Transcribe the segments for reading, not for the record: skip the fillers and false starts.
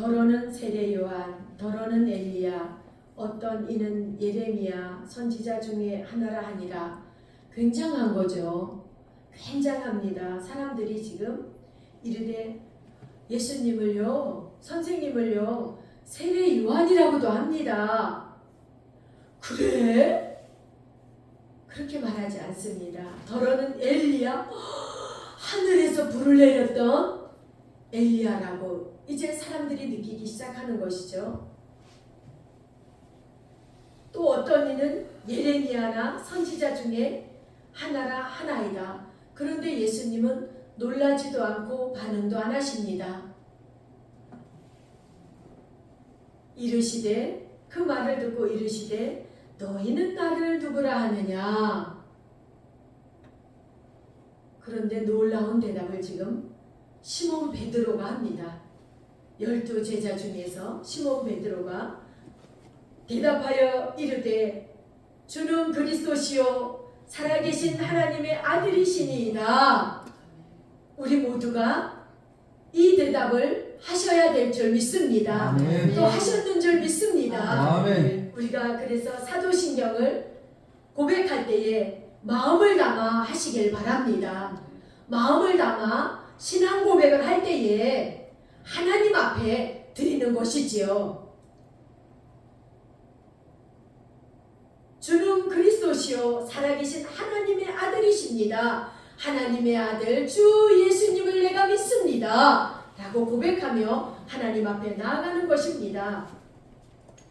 더러는 세례 요한, 더러는 엘리야, 어떤 이는 예레미야 선지자 중에 하나라 하니라. 굉장한 거죠. 굉장합니다. 사람들이 지금 이르되 예수님을요, 선생님을요, 세례 요한이라고도 합니다. 그래? 그렇게 말하지 않습니다. 더러는 엘리야, 하늘에서 불을 내렸던 엘리야라고 이제 사람들이 느끼기 시작하는 것이죠. 또 어떤 이는 예레미야나 선지자 중에 하나이다. 그런데 예수님은 놀라지도 않고 반응도 안 하십니다. 이르시되, 그 말을 듣고 이르시되 너희는 나를 누구라 하느냐. 그런데 놀라운 대답을 지금 시몬 베드로가 합니다. 12 제자 중에서 시몬 베드로가 대답하여 이르되 주는 그리스도시요 살아계신 하나님의 아들이시니이다. 우리 모두가 이 대답을 하셔야 될 줄 믿습니다. 아멘. 또 하셨는 줄 믿습니다. 아멘. 우리가 그래서 사도신경을 고백할 때에 마음을 담아 하시길 바랍니다. 마음을 담아 신앙 고백을 할 때에 하나님 앞에 드리는 것이지요. 주는 그리스도시요 살아계신 하나님의 아들이십니다. 하나님의 아들 주 예수님을 내가 믿습니다. 라고 고백하며 하나님 앞에 나아가는 것입니다.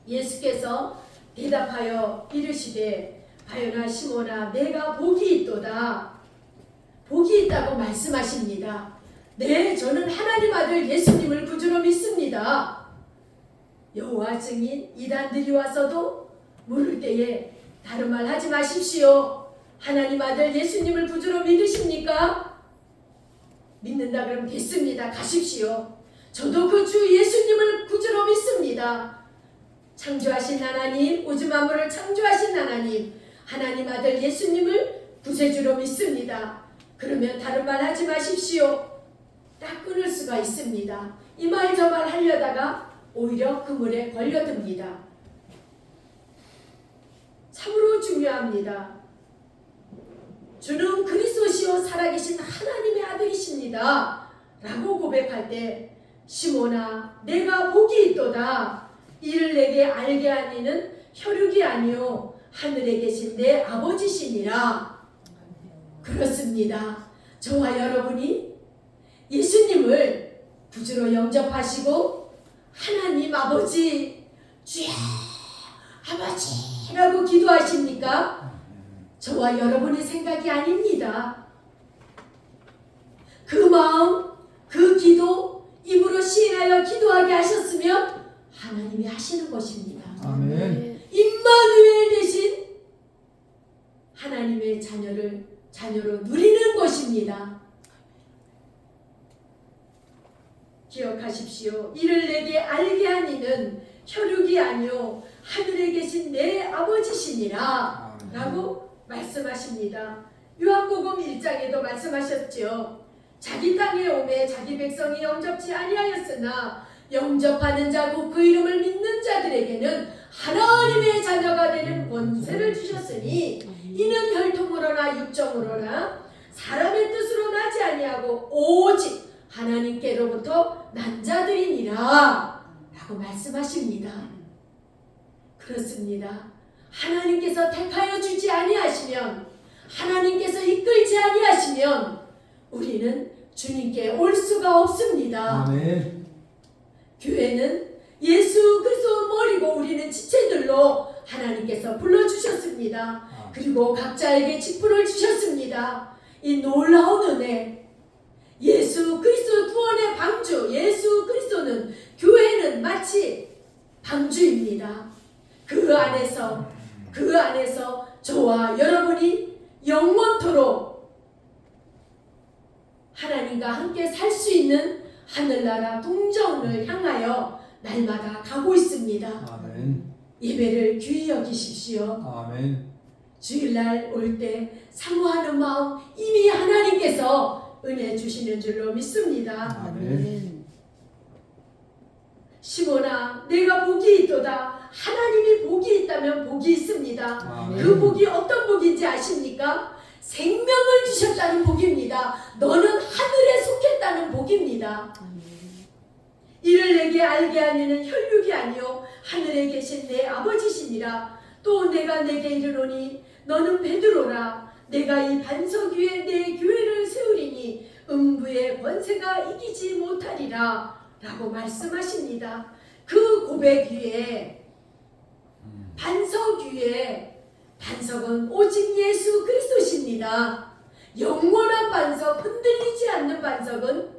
예수께서 대답하여 이르시되 바요나 시몬아 내가 복이 있도다. 복이 있다고 말씀하십니다. 네, 저는 하나님 아들 예수님을 구주로 믿습니다. 여호와 증인 이단들이 와서도 물을 때에 다른 말 하지 마십시오. 하나님 아들 예수님을 구주로 믿으십니까? 믿는다 그러면 됐습니다. 가십시오. 저도 그 주 예수님을 구주로 믿습니다. 창조하신 하나님, 우주 만물을 창조하신 하나님, 하나님 아들 예수님을 구세주로 믿습니다. 그러면 다른 말 하지 마십시오. 딱 끊을 수가 있습니다. 이 말 저 말 하려다가 오히려 그물에 걸려듭니다. 참으로 중요합니다. 주는 그리스도시요 살아계신 하나님의 아들이십니다. 라고 고백할 때 시몬아 내가 복이 있도다. 이를 내게 알게 하니는 혈육이 아니요 하늘에 계신 내 아버지시니라. 그렇습니다. 저와 여러분이 예수님을 구주로 영접하시고 하나님 아버지 주여 아버지라고 기도하십니까? 저와 여러분의 생각이 아닙니다. 그 마음, 그 기도 입으로 시인하여 기도하게 하셨으면 하나님이 하시는 것입니다. 아멘. 임마누엘 대신 하나님의 자녀로 누리는 것입니다. 기억하십시오. 이를 내게 알게 하니는 혈육이 아니요 하늘에 계신 내 아버지시니라 라고 말씀하십니다. 요한복음 1장에도 말씀하셨죠. 자기 땅에 오매 자기 백성이 영접지 아니하였으나 영접하는 자 곧 그 이름을 믿는 자들에게는 하나님의 자녀가 되는 권세를 주셨으니 이는 혈통으로나 육정으로나 사람의 뜻으로 나지 아니하고 오직 하나님께로부터 난 자들이니라 라고 말씀하십니다. 그렇습니다. 하나님께서 택하여 주지 아니하시면, 하나님께서 이끌지 아니하시면 우리는 주님께 올 수가 없습니다. 아멘. 교회는 예수 그리스도 머리고 우리는 지체들로 하나님께서 불러주셨습니다. 그리고 각자에게 직분을 주셨습니다. 이 놀라운 은혜, 예수 그리스도 구원의 방주, 예수 그리스도는, 교회는 마치 방주입니다. 그 안에서 저와 여러분이 영원토록 하나님과 함께 살 수 있는 하늘나라 동정을 향하여 날마다 가고 있습니다. 아멘. 예배를 귀히 여기십시오. 아멘. 주일날 올 때 사모하는 마음 이미 하나님께서 은혜 주시는 줄로 믿습니다. 아멘. 시몬아, 내가 복이 있도다. 하나님이 복이 있다면 복이 있습니다. 아멘. 그 복이 어떤 복인지 아십니까? 생명을 주셨다는 복입니다. 너는 하늘에 속했다는 복입니다. 이를 내게 알게 하니는 혈육이 아니요 하늘에 계신 내 아버지시니라. 또 내가 내게 이르노니 너는 베드로라. 내가 이 반석 위에 내 교회를 세우리니 음부의 권세가 이기지 못하리라 라고 말씀하십니다. 그 고백 위에, 반석 위에, 반석은 오직 예수 그리스도십니다. 영원한 반석, 흔들리지 않는 반석은,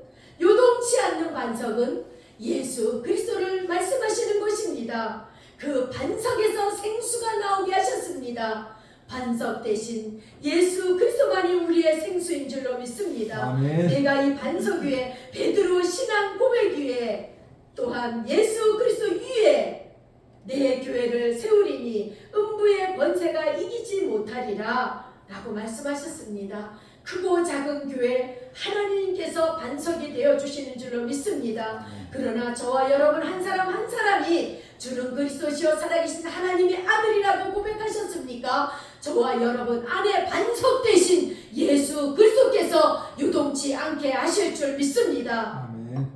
요동치 않는 반석은 예수 그리스도를 말씀하시는 것입니다. 그 반석에서 생수가 나오게 하셨습니다. 반석 대신 예수 그리스도만이 우리의 생수인 줄로 믿습니다. 아멘. 내가 이 반석 위에, 베드로 신앙 고백 위에, 또한 예수 그리스도 위에 내 교회를 세우리니 음부의 권세가 이기지 못하리라 라고 말씀하셨습니다. 크고 작은 교회 하나님께서 반석이 되어주시는 줄로 믿습니다. 그러나 저와 여러분 한 사람 한 사람이 주는 그리스도시요 살아계신 하나님의 아들이라고 고백하셨습니까? 저와 여러분 안에 반석 대신 예수 그리스도께서 유동치 않게 하실 줄 믿습니다. 아멘.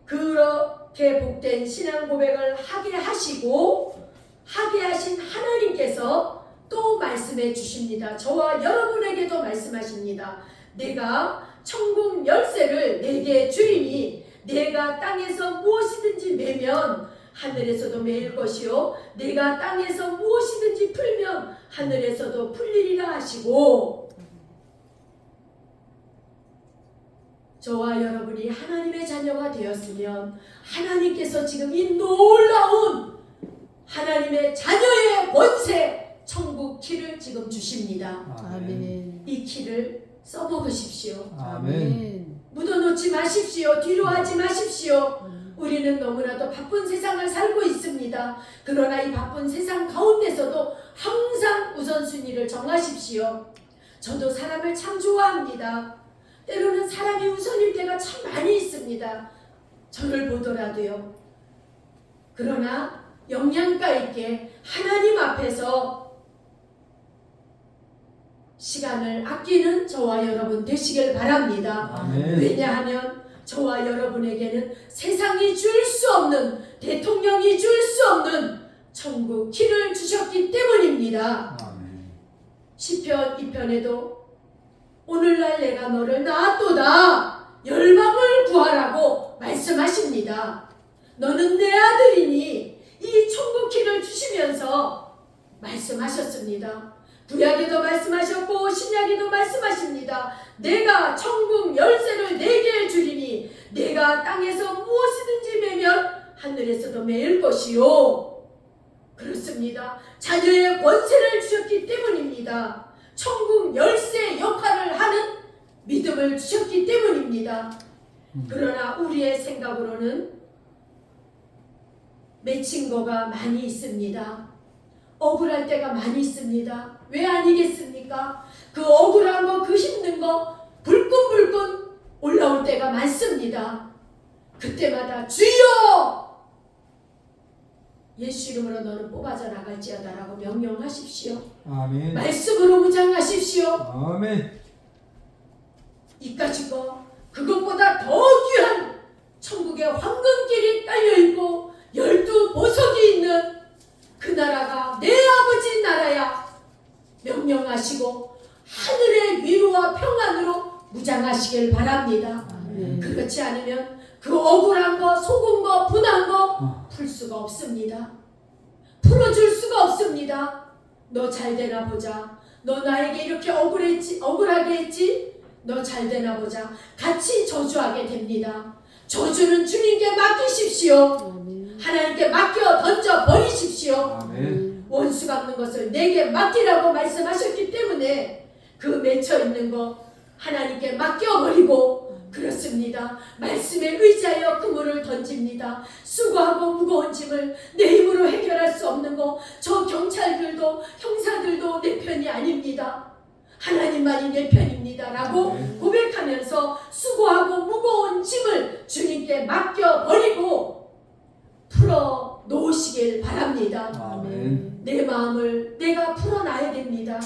그렇게 복된 신앙 고백을 하게 하시고 하게 하신 하나님께서 또 말씀해 주십니다. 저와 여러분에게도 말씀하십니다. 내가 천국 열쇠를 내게 주리니 내가 땅에서 무엇이든지 매면 하늘에서도 매일 것이요 내가 땅에서 무엇이든지 풀면 하늘에서도 풀리리라 하시고, 저와 여러분이 하나님의 자녀가 되었으면 하나님께서 지금 이 놀라운 하나님의 자녀의 권세, 천국 키를 지금 주십니다. 아멘. 이 키를 써먹으십시오. 아멘. 묻어놓지 마십시오. 뒤로 하지 마십시오. 우리는 너무나도 바쁜 세상을 살고 있습니다. 그러나 이 바쁜 세상 가운데서도 항상 우선순위를 정하십시오. 저도 사람을 참 좋아합니다. 때로는 사람이 우선일 때가 참 많이 있습니다. 저를 보더라도요. 그러나 영양가 있게 하나님 앞에서 시간을 아끼는 저와 여러분 되시길 바랍니다. 아멘. 왜냐하면 저와 여러분에게는 세상이 줄 수 없는, 대통령이 줄 수 없는 천국 키를 주셨기 때문입니다. 아멘. 시편 2편에도 오늘날 내가 너를 낳았도다 열방을 구하라고 말씀하십니다. 너는 내 아들이니 이 천국 키를 주시면서 말씀하셨습니다. 구약에도 말씀하셨고 신약에도 말씀하십니다. 내가 천국 열쇠를 내게 주리니 내가 땅에서 무엇이든지 매면 하늘에서도 매일 것이요. 그렇습니다. 자녀의 권세를 주셨기 때문입니다. 천국 열쇠 역할을 하는 믿음을 주셨기 때문입니다. 그러나 우리의 생각으로는 맺힌 거가 많이 있습니다. 억울할 때가 많이 있습니다. 왜 아니겠습니까? 그 억울한 거, 그 힘든 거 불끈불끈 올라올 때가 많습니다. 그때마다 주여! 예수 이름으로 너는 뽑아져 나갈지어다라고 명령하십시오. 아멘. 말씀으로 무장하십시오. 아멘. 이까짓 거 그것보다 더 귀한 천국의 황금길이 딸려있고 12보석이 있는 그 나라가 내 아버지 나라야 명령하시고 하늘의 위로와 평안으로 무장하시길 바랍니다. 아멘. 그렇지 않으면 그 억울한 거, 속은 거, 분한 거 풀 수가 없습니다. 풀어줄 수가 없습니다. 너 잘 되나 보자. 너 나에게 이렇게 억울하게 했지? 너 잘 되나 보자. 같이 저주하게 됩니다. 저주는 주님께 맡기십시오. 아멘. 하나님께 맡겨 던져 버리십시오. 아멘. 원수 갚는 것을 내게 맡기라고 말씀하셨기 때문에 그 맺혀 있는 거 하나님께 맡겨버리고, 그렇습니다. 말씀에 의지하여 그물을 던집니다. 수고하고 무거운 짐을 내 힘으로 해결할 수 없는 거, 저 경찰들도 형사들도 내 편이 아닙니다. 하나님만이 내 편입니다 라고 아멘. 고백하면서 수고하고 무거운 짐을 주님께 맡겨버리고 풀어 놓으시길 바랍니다. 아멘. 내 마음을 내가 풀어놔야 됩니다.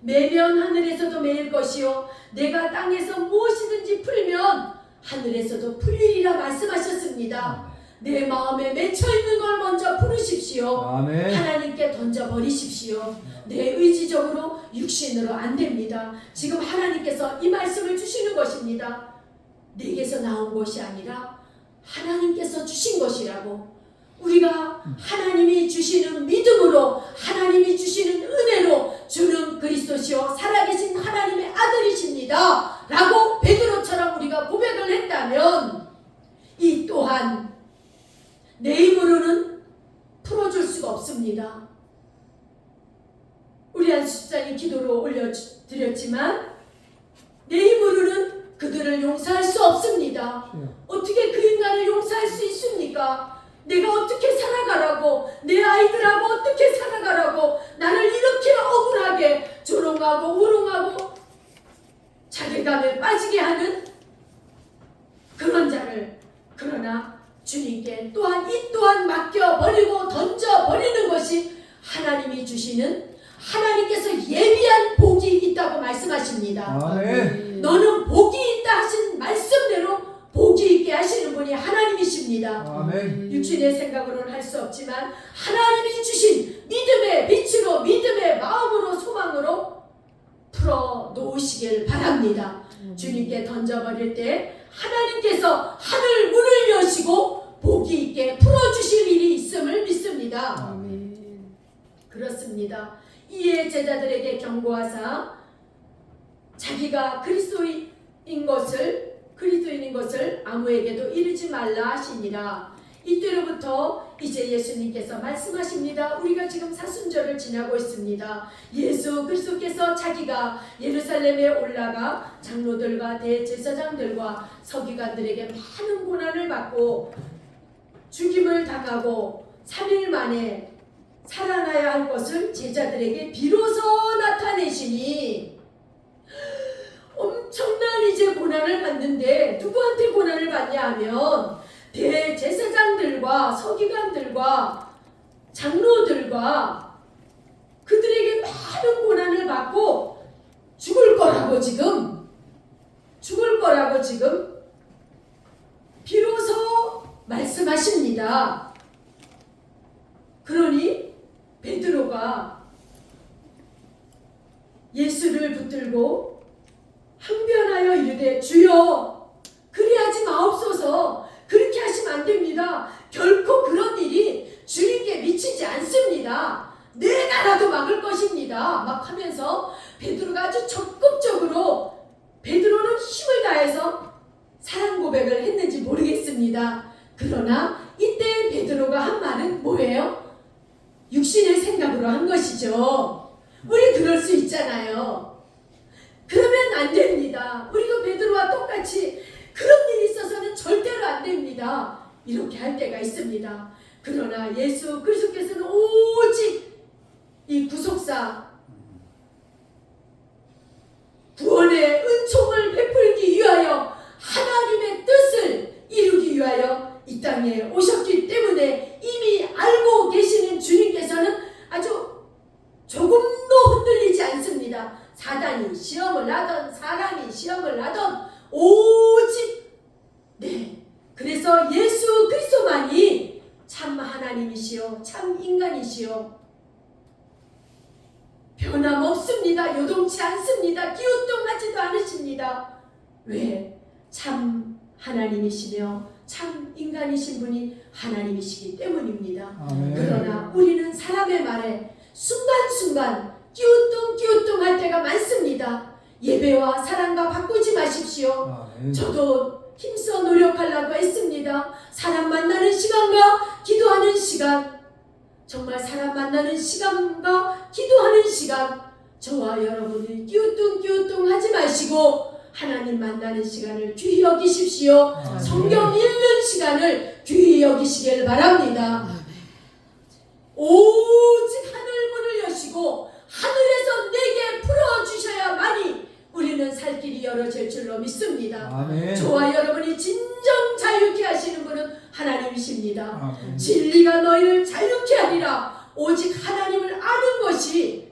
매면 하늘에서도 매일 것이요 내가 땅에서 무엇이든지 풀면 하늘에서도 풀리리라 말씀하셨습니다. 내 마음에 맺혀있는 걸 먼저 풀으십시오. 아멘. 하나님께 던져버리십시오. 내 의지적으로 육신으로 안 됩니다. 지금 하나님께서 이 말씀을 주시는 것입니다. 내게서 나온 것이 아니라 하나님께서 주신 것이라고. 우리가 하나님이 주시는 믿음으로 하나님이 주시는 은혜로 주는 그리스도시요 살아계신 하나님의 아들이십니다 라고 베드로처럼 우리가 고백을 했다면 이 또한 내 힘으로는 풀어줄 수가 없습니다. 우리 안수장이 기도로 올려드렸지만 내 힘으로는 그들을 용서할 수 없습니다. 어떻게 그 인간을 용서할 수 있습니까? 내가 어떻게 살아가라고, 내 아이들하고 어떻게 살아가라고 나를 이렇게 억울하게 조롱하고 우롱하고 자괴감에 빠지게 하는 그런 자를, 그러나 주님께 또한 이 또한 맡겨버리고 던져버리는 것이 하나님이 주시는, 하나님께서 예비한 복이 있다고 말씀하십니다. 아멘. 너는 복이 있다 하신 말씀대로 복이 있게 하시는 분이 하나님이십니다. 아멘. 육신의 생각으로는 할 수 없지만 하나님이 주신 믿음의 빛으로, 믿음의 마음으로, 소망으로 풀어 놓으시길 바랍니다. 주님께 던져버릴 때 하나님께서 하늘 문을 여시고 복이 있게 풀어주실 일이 있음을 믿습니다. 아멘. 그렇습니다. 이에 제자들에게 경고하사 자기가 그리스도인인 것을 아무에게도 이르지 말라 하시니라. 이때로부터 이제 예수님께서 말씀하십니다. 우리가 지금 사순절을 지나고 있습니다. 예수 그리스도께서 자기가 예루살렘에 올라가 장로들과 대제사장들과 서기관들에게 많은 고난을 받고 죽임을 당하고 3일 만에 살아나야 할 것을 제자들에게 비로소 나타내시니 엄청난 이제 고난을 받는데 누구한테 고난을 받냐 하면 대제사장들과 서기관들과 장로들과 그들에게 많은 고난을 받고 죽을 거라고 지금 비로소 말씀하십니다. 그러니 베드로가 예수를 붙들고 항변하여 이르되 주여 그리하지 마옵소서. 그렇게 하시면 안 됩니다. 결코 그런 일이 주님께 미치지 않습니다. 내 나라도 막을 것입니다. 막 하면서 베드로가 아주 적극적으로, 베드로는 힘을 다해서 사랑 고백을 했는지 모르겠습니다. 그러나 이때 베드로가 한 말은 뭐예요? 육신의 생각으로 한 것이죠. 우리 그럴 수 있잖아요. 그러면 안 됩니다. 우리도 베드로와 똑같이 그런 일이 있어서는 절대로 안 됩니다. 이렇게 할 때가 있습니다. 그러나 예수 그리스도께서는 오직 이 구속사 구원의 은총을 베풀기 위하여 하나님의 뜻을 이루기 위하여 이 땅에 오셨기 때문에 이미 알고 계시는 주님께서는 아주 조금도 흔들리지 않습니다. 사단이 시험을 하던 사람이 시험을 하던 오직 그래서 예수 그리스도만이 참 하나님이시요 참 인간이시요 변함없습니다. 요동치 않습니다. 기우뚱하지도 않으십니다. 왜? 참 하나님이시며 참 인간이신 분이 하나님이시기 때문입니다. 아멘. 그러나 우리는 사람의 말에 순간순간 끼우뚱할 때가 많습니다. 예배와 사랑과 바꾸지 마십시오. 아멘. 저도 힘써 노력하려고 했습니다. 사람 만나는 시간과 기도하는 시간, 정말 사람 만나는 시간과 기도하는 시간, 저와 여러분이 끼우뚱 하지 마시고 하나님 만나는 시간을 귀히 여기십시오. 아멘. 성경 읽는 시간을 귀히 여기시길 바랍니다. 오직 하늘 문을 여시고 하늘에서 내게 풀어주셔야만이 우리는 살 길이 열어질 줄로 믿습니다. 아멘. 저와 여러분이 진정 자유케 하시는 분은 하나님이십니다. 아멘. 진리가 너희를 자유케 하리라. 오직 하나님을 아는 것이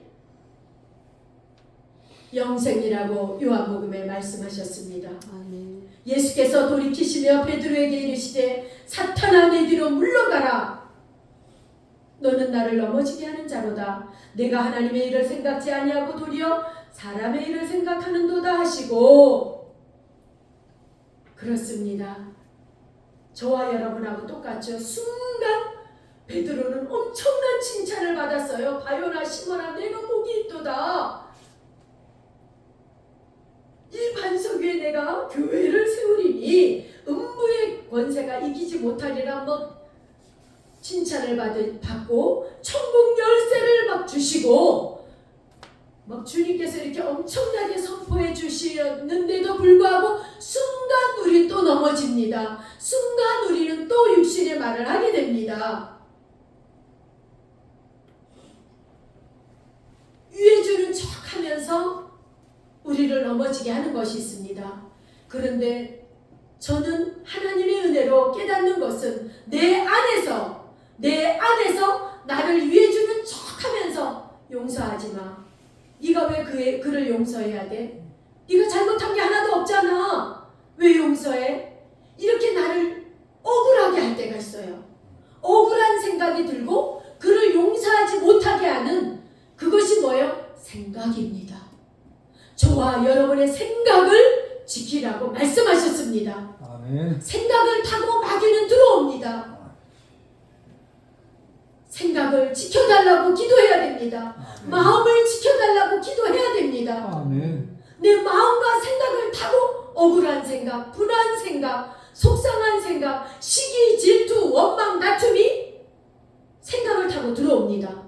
영생이라고 요한복음에 말씀하셨습니다. 아멘. 예수께서 돌이키시며 베드로에게 이르시되 사탄아 내 뒤로 물러가라. 너는 나를 넘어지게 하는 자로다. 내가 하나님의 일을 생각지 아니하고 도리어 사람의 일을 생각하는도다 하시고. 그렇습니다. 저와 여러분하고 똑같죠. 순간 베드로는 엄청난 칭찬을 받았어요. 바요나 시몬아 내가 복이 있도다. 이 반석 위에 내가 교회를 세우리니 음부의 권세가 이기지 못하리라. 칭찬을 받고 천국 열쇠를 막 주시고 막 주님께서 이렇게 엄청나게 선포해 주시는데도 불구하고 순간 우리 또 넘어집니다. 순간 우리는 또 육신의 말을 하게 됩니다. 위에 주는 척하면서 우리를 넘어지게 하는 것이 있습니다. 그런데 저는 하나님의 은혜로 깨닫는 것은 내 안에서 나를 위해 주는 척하면서 용서하지 마. 네가 왜 그를 용서해야 돼? 네가 잘못한 게 하나도 없잖아. 왜 용서해? 이렇게 나를 억울하게 할 때가 있어요. 억울한 생각이 들고 그를 용서하지 못하게 하는 그것이 뭐예요? 생각입니다. 저와 여러분의 생각을 지키라고 말씀하셨습니다. 아멘. 생각을 타고 마귀는 들어옵니다. 생각을 지켜달라고 기도해야 됩니다. 아멘. 마음을 지켜달라고 기도해야 됩니다. 아멘. 내 마음과 생각을 타고 억울한 생각, 불안 생각, 속상한 생각, 시기, 질투, 원망, 다툼이 생각을 타고 들어옵니다.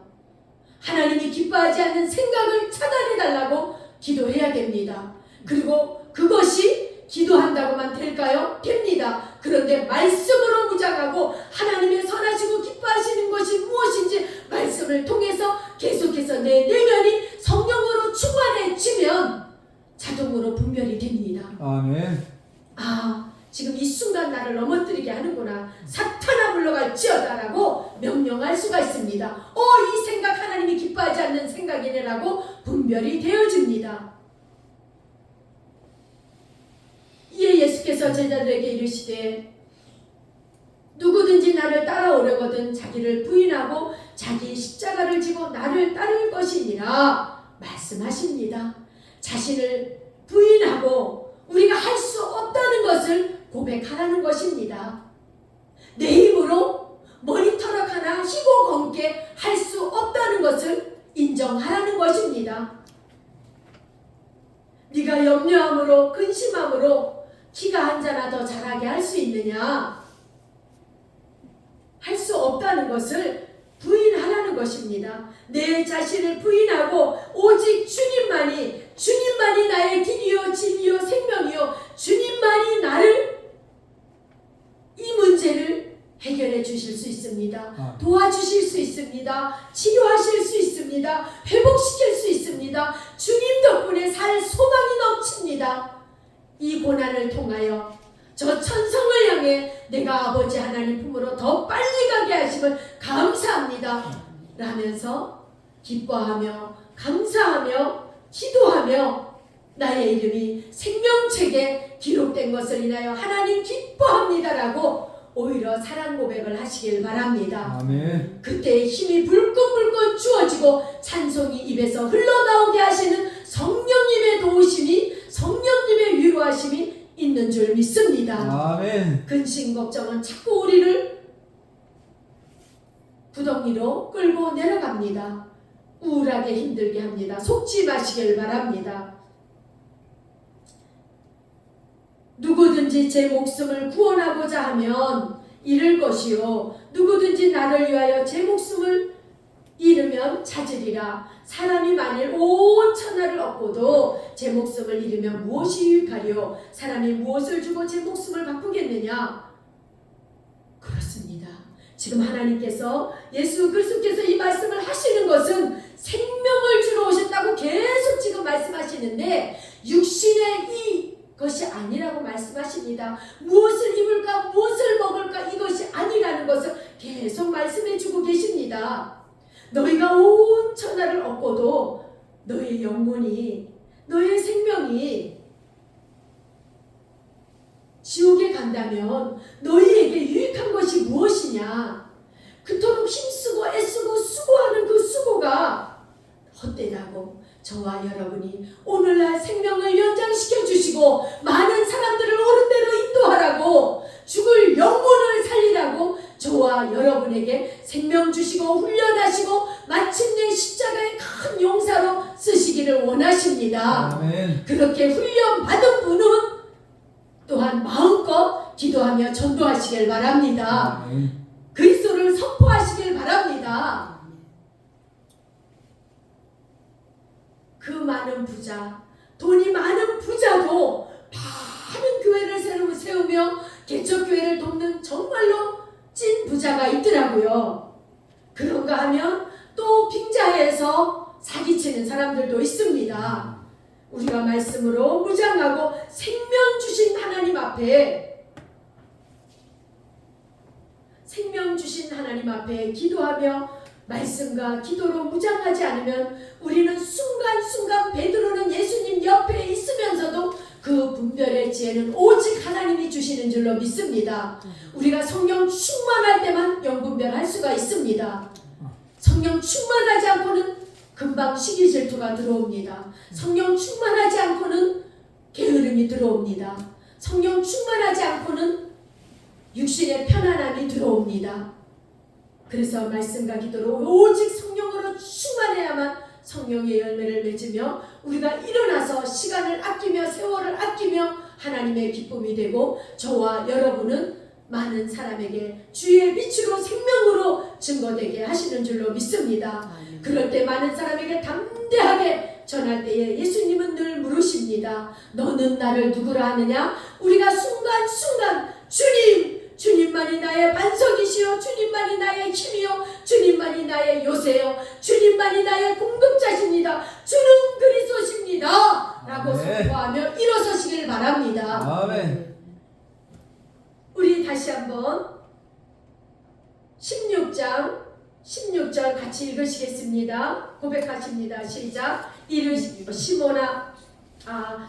하나님이 기뻐하지 않는 생각을 차단해달라고 기도해야 됩니다. 그리고 그것이 기도한다고만 될까요? 됩니다. 그런데 말씀으로 무장하고 하나님의 선하시고 기뻐하시는 것이 무엇인지 말씀을 통해서 계속해서 내 내면이 성령으로 충만해지면 자동으로 분별이 됩니다. 아멘. 지금 이 순간 나를 넘어뜨리게 하는구나. 사탄아 물러갈지어다라고 명령할 수가 있습니다. 이 생각 하나님이 기뻐하지 않는 생각이네라고 분별이 되어집니다. 이에 예수께서 제자들에게 이르시되 누구든지 나를 따라오려거든 자기를 부인하고 자기 십자가를 지고 나를 따를 것이니라 말씀하십니다. 자신을 부인하고 우리가 할 수 없다는 것을 고백하라는 것입니다. 내 힘으로 머리털ок 하나 희고 검게 할 수 없다는 것을 인정하라는 것입니다. 네가 염려함으로 근심함으로 키가 한 자나 더 자라게 할 수 있느냐? 할 수 없다는 것을 부인하라는 것입니다. 내 자신을 부인하고 오직 주님만이 나의 길이요 진리요 생명이요 주님만이 나를 이 문제를 해결해 주실 수 있습니다. 도와주실 수 있습니다. 치료하실 수 있습니다. 회복시킬 수 있습니다. 주님 덕분에 살 소망이 넘칩니다. 이 고난을 통하여 저 천성을 향해 내가 아버지 하나님 품으로 더 빨리 가게 하심을 감사합니다 라면서 기뻐하며 감사하며 기도하며 나의 이름이 생명책에 기록된 것을 인하여 하나님 기뻐합니다라고 오히려 사랑 고백을 하시길 바랍니다. 아멘. 그때 힘이 불끈불끈 주어지고 찬송이 입에서 흘러나오게 하시는 성령님의 도우심이 성령님의 위로하심이 있는 줄 믿습니다. 아멘. 근심 걱정은 자꾸 우리를 구덩이로 끌고 내려갑니다. 우울하게 힘들게 합니다. 속지 마시길 바랍니다. 누구든지 제 목숨을 구원하고자 하면 잃을 것이요 누구든지 나를 위하여 제 목숨을 잃으면 찾으리라. 사람이 만일 온 천하를 얻고도 제 목숨을 잃으면 무엇이 유익하리요? 사람이 무엇을 주고 제 목숨을 바꾸겠느냐? 그렇습니다. 지금 하나님께서 예수 그리스도께서 이 말씀을 하시는 것은 생명을 주러 오셨다고 계속 지금 말씀하시는데 육신의 이것이 아니라고 말씀하십니다. 무엇을 입을까 무엇을 먹을까 이것이 아니라는 것을 계속 말씀해 주고 계십니다. 너희가 온 천하를 얻고도 너의 영혼이 너의 생명이 지옥에 간다면 너희에게 유익한 것이 무엇이냐? 그토록 힘쓰고 애쓰고 수고하는 그 수고가 헛되다고 저와 여러분이 오늘날 생명을 연장시켜 주시고 많은 사람들을 옳은 대로 인도하라고 죽을 영혼을 살리라고 저와 여러분에게 생명 주시고 훈련하시고 마침내 십자가의 큰 용사로 쓰시기를 원하십니다. 아멘. 그렇게 훈련받은 분은 또한 마음껏 기도하며 전도하시길 바랍니다. 아멘. 그리스도를 선포하시길 바랍니다. 그 많은 부자, 돈이 많은 부자도 많은 교회를 새로 세우며 개척교회를 돕는 정말로 찐 부자가 있더라고요. 그런가 하면 또 빙자해서 사기치는 사람들도 있습니다. 우리가 말씀으로 무장하고 생명 주신 하나님 앞에 기도하며 말씀과 기도로 무장하지 않으면 우리는 순간순간 베드로는 예수님 옆에 있으면서도 그 분별의 지혜는 오직 하나님이 주시는 줄로 믿습니다. 우리가 성령 충만할 때만 영분별할 수가 있습니다. 성령 충만하지 않고는 금방 시기 질투가 들어옵니다. 성령 충만하지 않고는 게으름이 들어옵니다. 성령 충만하지 않고는 육신의 편안함이 들어옵니다. 그래서 말씀과 기도로 오직 성령으로 충만해야만 성령의 열매를 맺으며 우리가 일어나서 시간을 아끼며 세월을 아끼며 하나님의 기쁨이 되고 저와 여러분은 많은 사람에게 주의 빛으로 생명으로 증거되게 하시는 줄로 믿습니다. 그럴 때 많은 사람에게 담대하게 전할 때에 예수님은 늘 물으십니다. 너는 나를 누구라 하느냐? 우리가 순간순간 주님만이 나의 반석이시요 주님만이 나의 힘이요 주님만이 나의 요새요 주님만이 나의 공급자십니다. 주는 그리스도십니다 라고 선포하며 일어서시길 바랍니다. 아멘. 우리 다시 한번 16장 16절 같이 읽으시겠습니다. 고백하십니다. 시작.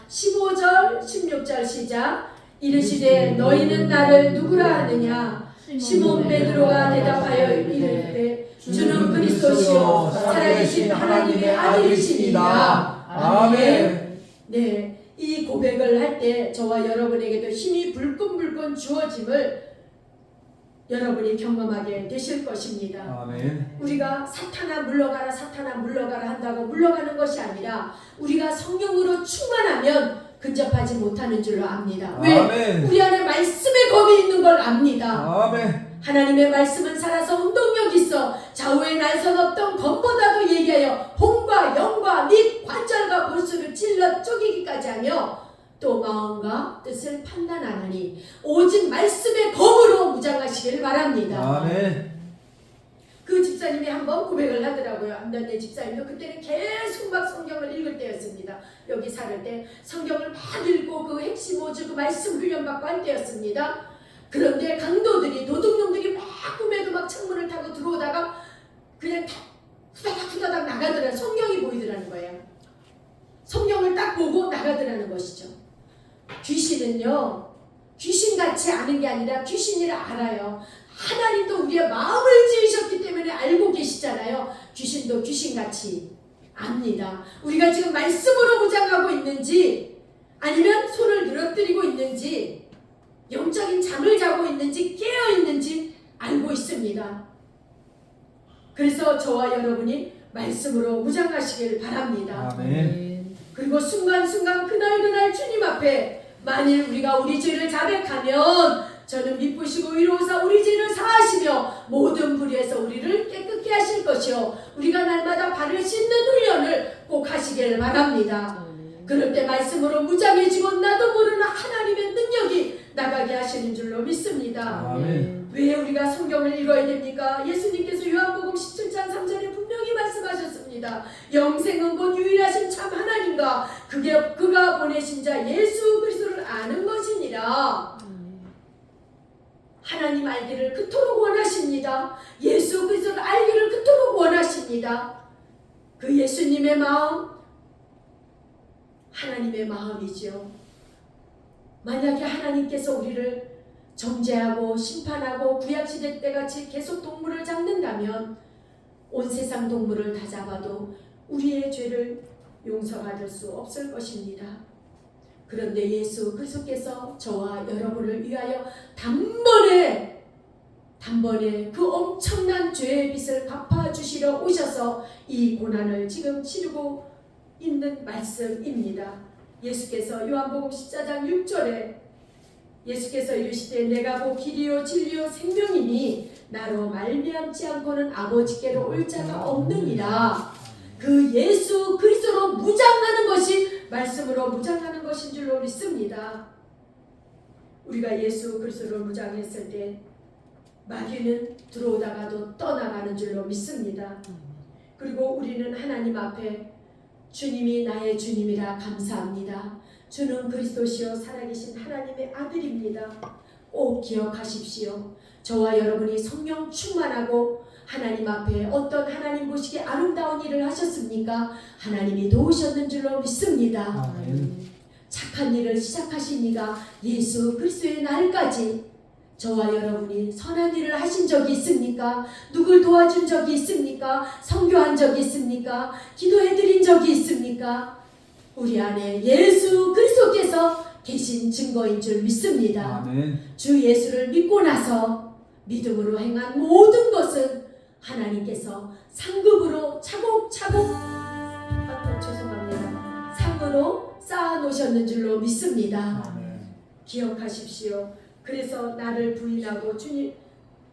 15절 16절 시작. 이르시되 너희는 나를 누구라 하느냐? 시몬 베드로가 대답하여 이르되 주는 그리스도시요 살아계신 하나님의 아들이시니라. 아멘. 네, 이 고백을 할 때 저와 여러분에게도 힘이 불끈불끈 주어짐을 여러분이 경험하게 되실 것입니다. 아멘. 우리가 사탄아 물러가라 사탄아 물러가라 한다고 물러가는 것이 아니라 우리가 성령으로 충만하면 근접하지 못하는 줄로 압니다. 왜? 아멘. 우리 안에 말씀의 검이 있는 걸 압니다. 아멘. 하나님의 말씀은 살아서 운동력 있어 좌우에 날선 없던 검보다도 예리하여 혼과 영과 및 관절과 골수를 찔러 쪼개기까지 하며 또 마음과 뜻을 판단하나니 오직 말씀의 검으로 무장하시길 바랍니다. 아멘. 그 집사님이 한번 고백을 하더라고요. 안전대 집사님도 그때는 계속 막 성경을 읽을 때였습니다. 여기 살을 때 성경을 막 읽고 그 핵심 오주 그 말씀 훈련받고 할 때였습니다. 그런데 강도들이 도둑놈들이 막 꿈에도 막 창문을 타고 들어오다가 그냥 후다닥 나가더라. 성경이 보이더라는 거예요. 성경을 딱 보고 나가더라는 것이죠. 귀신은요 귀신같이 아는 게 아니라 귀신이라 알아요. 하나님도 우리의 마음을 지으셨기 때문에 알고 계시잖아요. 귀신도 귀신같이 압니다. 우리가 지금 말씀으로 무장하고 있는지 아니면 손을 늘어뜨리고 있는지 영적인 잠을 자고 있는지 깨어 있는지 알고 있습니다. 그래서 저와 여러분이 말씀으로 무장하시길 바랍니다. 아멘. 그리고 순간순간 그날 주님 앞에 만일 우리가 우리 죄를 자백하면 저는 미쁘시고 위로우사 우리 죄를 사하시며 모든 불의에서 우리를 깨끗게 하실 것이요 우리가 날마다 발을 씻는 훈련을 꼭 하시길 바랍니다. 그럴 때 말씀으로 무장해지고 나도 모르는 하나님의 능력이 나가게 하시는 줄로 믿습니다. 아멘. 왜 우리가 성경을 읽어야 됩니까? 예수님께서 요한복음 17장 3절에 분명히 말씀하셨습니다. 하셨습니다. 영생은 곧 유일하신 참 하나님과 그가 보내신 자 예수 그리스도를 아는 것이니라. 하나님 알기를 그토록 원하십니다. 예수 그리스도를 알기를 그토록 원하십니다. 그 예수님의 마음, 하나님의 마음이죠. 만약에 하나님께서 우리를 정죄하고 심판하고 구약시대 때같이 계속 동물을 잡는다면 온 세상 동물을 다 잡아도 우리의 죄를 용서받을 수 없을 것입니다. 그런데 예수 그리스도께서 저와 여러분을 위하여 단번에 그 엄청난 죄의 빚을 갚아주시러 오셔서 이 고난을 지금 치르고 있는 말씀입니다. 예수께서 요한복음 14장 6절에 예수께서 이르시되 내가 곧 길이요 진리요 생명이니 나로 말미암지 않고는 아버지께로 올 자가 없느니라. 그 예수 그리스도로 무장하는 것이 말씀으로 무장하는 것인 줄로 믿습니다. 우리가 예수 그리스도로 무장했을 때 마귀는 들어오다가도 떠나가는 줄로 믿습니다. 그리고 우리는 하나님 앞에 주님이 나의 주님이라 감사합니다. 주는 그리스도시요 살아계신 하나님의 아들입니다. 꼭 기억하십시오. 저와 여러분이 성령 충만하고 하나님 앞에 어떤 하나님 보시기에 아름다운 일을 하셨습니까? 하나님이 도우셨는 줄로 믿습니다. 착한 일을 시작하신 이가 예수 그리스도의 날까지 저와 여러분이 선한 일을 하신 적이 있습니까? 누굴 도와준 적이 있습니까? 선교한 적이 있습니까? 기도해드린 적이 있습니까? 우리 안에 예수 그리스도께서 계신 증거인 줄 믿습니다. 아멘. 주 예수를 믿고 나서 믿음으로 행한 모든 것은 하나님께서 상급으로 차곡차곡 죄송합니다. 상으로 쌓아 놓으셨는 줄로 믿습니다. 아멘. 기억하십시오. 그래서 나를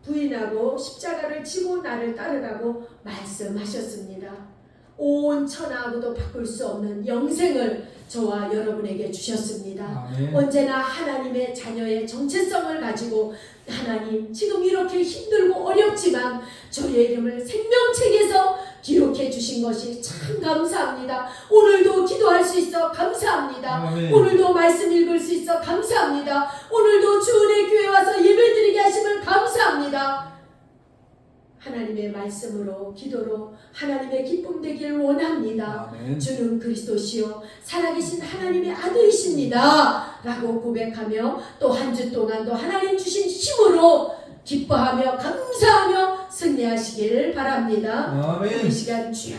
부인하고 십자가를 지고 나를 따르라고 말씀하셨습니다. 온 천하하고도 바꿀 수 없는 영생을 저와 여러분에게 주셨습니다. 아멘. 언제나 하나님의 자녀의 정체성을 가지고 하나님 지금 이렇게 힘들고 어렵지만 저의 이름을 생명책에서 기록해 주신 것이 참 감사합니다. 오늘도 기도할 수 있어 감사합니다. 아멘. 오늘도 말씀 읽을 수 있어 감사합니다. 오늘도 주은혜 교회 와서 예배드리게 하심을 감사합니다. 하나님의 말씀으로 기도로 하나님의 기쁨 되길 원합니다. 아멘. 주는 그리스도시요 살아계신 하나님의 아들이십니다 라고 고백하며 또 한 주 동안도 하나님 주신 힘으로 기뻐하며 감사하며 승리하시길 바랍니다. 아멘. 이 시간 주여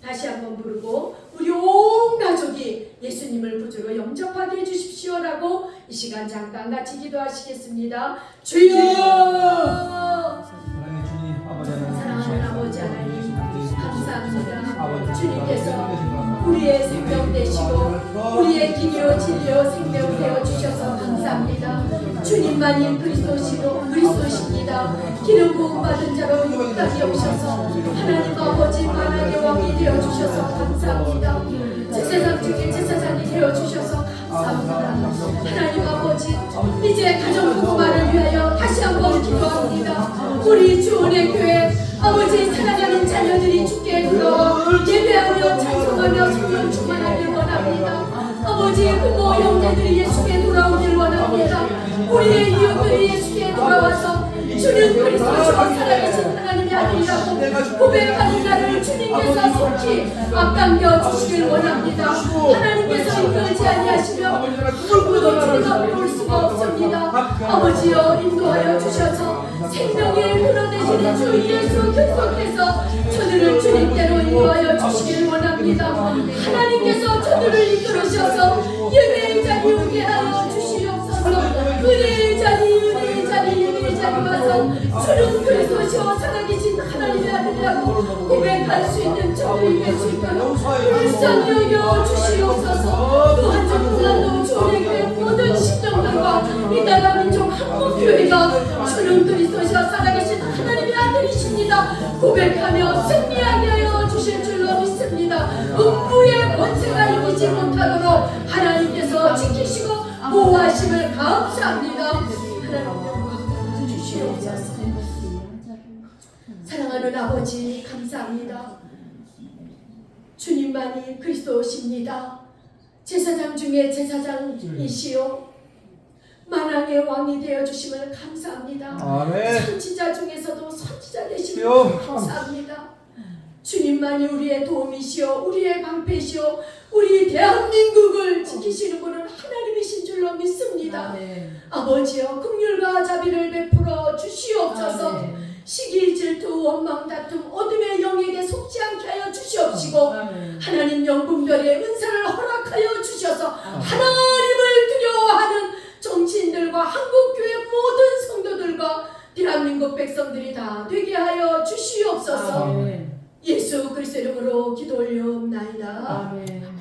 다시 한번 부르고 우리 온 가족이 예수님을 구주로 영접하게 해주십시오라고 이 시간 잠깐 같이 기도하시겠습니다. 주여 사랑의 주님 아버지 하나님, 사랑하는 아버지 하나님 감사합니다. 아버지, 주님께서 우리의 생명 되시고 우리의 길이요 진리요 생명 되어 주셔서 감사합니다. 주님만이 그리스도십니다. 기름 부음 받은 자로 이 땅에 오셔서 하나님 아버지 만왕의 왕이 되어 주셔서 감사합니다. 제사장 중에 제사장이 되어 주셔서 감사합니다. 하나님 아버지 이제 가정 부부만을 위하여 다시 한번 기도합니다. 우리 주은혜 교회 아버지 사랑하는 자녀들이 주께 돌아와 예배하며 찬송하며 성령 충만하길 원합니다. 아버지 부모 형제들이 예수께 돌아오길 원합니다. 우리의 이웃들이 예수께 돌아와서 주는 그리스도 주 살아계신 하나님의 아들이라고 고백하는 자를 주님께서 속히 앞당겨 주시길 원합니다. 하나님께서 이끌지 아니하시며 아무도 주님과 볼 수가 없습니다. 아버지여 인도하여 주셔서 생명의 문어 되시는 주 예수 그리스도께서 저들을 주님께로 인도하여 주시길 원합니다. 하나님께서 저들을 이끌으셔서 예배의 자리 오게 하여 주시옵소서. 은혜의 자리 은혜의 자리 예배의 자리 와서 주는 그리스도시오 살아계신 하나님의 아들이라고 고백할 수 있는 저들이 될 수 있도록 불쌍히 여겨 주시옵소서. 또 한 주 동안도 주의 교회 모든 심정들과 이 나라 민족 한국교회가 주는 그리스도시오 살아계신 하나님의 아들이십니다 고백하며 승리하게 하여 주실 줄로 믿습니다. 음부의 권세가 이기지 못하도록 하나님께서 지키시고 보호하심을 감사합니다. 하나님 주시옵소서. 사랑하는 아버지 감사합니다. 주님만이 그리스도십니다. 제사장 중에 제사장이시오 만왕의 왕이 되어 주심을 감사합니다. 아멘. 선지자 중에서도 선지자 되심을 주여. 감사합니다. 주님만이 우리의 도움이시오 우리의 방패시오 우리 대한민국을 지키시는 분은 하나님이신 줄로 믿습니다. 아멘. 아버지여 긍휼과 자비를 베풀어 주시옵소서. 아멘. 시기 질투 원망 다툼 어둠의 영에게 속지 않게 하여 주시옵시고 아멘. 하나님 영분별의 은사를 허락하여 주셔서 아멘. 하나님을 두려워하는 정치인들과 한국교회 모든 성도들과 대한민국 백성들이 다 되게 하여 주시옵소서. 아멘. 예수 그리스도 이름으로 기도 올려옵나이다. 아멘.